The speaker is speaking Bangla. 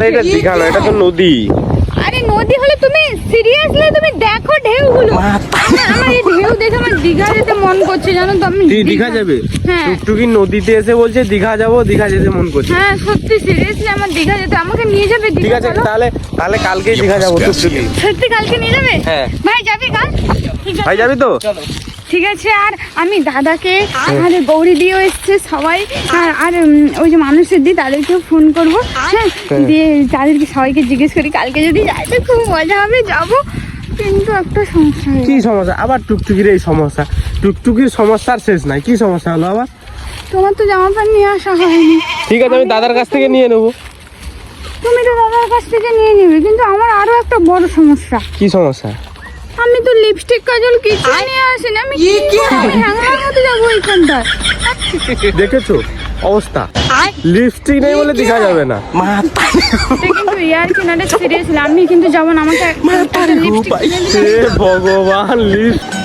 এটা দীঘা না, এটা তো নদী। আরে নদী হলে তুমি সিরিয়াসলি তুমি দেখো ঢেউগুলো। আমার এই ঢেউ দেখে আমার দীঘা যেতে মন করছে, জানো তো। আমি দীঘা যাবে? হ্যাঁ টুকটুকি নদীতে এসে বলছে দীঘা যাবো, দীঘা যেতে মন করছে। হ্যাঁ সত্যি সিরিয়াসলি আমার দীঘা যেতে, আমাকে নিয়ে যাবে ঠিক দীঘা? আছে, চলো। তাহলে কালকেই দীঘা যাবো টুকটুকি। সত্যি কালকে নিয়ে যাবে? হ্যাঁ। ভাই যাবি কাল? ঠিক আছে। ভাই যাবি তো? ঠিক আছে। আর আমি দাদাকে আর গৌরী দিয়েও এসছে সবাই, আর ওই যে মানুষের দি তাদেরকেও ফোন করবো। হ্যাঁ দিয়ে তাদেরকে সবাইকে জিজ্ঞেস করি কালকে যদি যাই তো খুব মজা হবে, যাবো। কিন্তু একটা সমস্যা হয়ে কি গেছে। সমস্যা আবার? টুকটুকির এই সমস্যা, টুকটুকির সমস্যার শেষ নাই। কি সমস্যা হলো আবার? তোমার তো জামা প্যান্ট নিয়ে আসা হয়নি। ঠিক আছে, আমি দাদার কাছ থেকে নিয়ে নেবো। তুমি তো দাদার কাছ থেকে নিয়ে নিবে, কিন্তু আমার আরো একটা বড় সমস্যা। কি সমস্যা? আমি তো লিপস্টিক কাজল কিছু নিয়ে আসিনি। আমি হ্যাংলার মতো যাবো এইখানটায়। দেখেছো অবস্থা? লিপস্টিক নেই বলে দীঘা যাবে না। এটা কিন্তু ইয়ার কিনারে সিরিয়াসলি আমি কিন্তু যাবো না, আমাকে একটা লিপস্টিক হে ভগবান, লিপস্টিক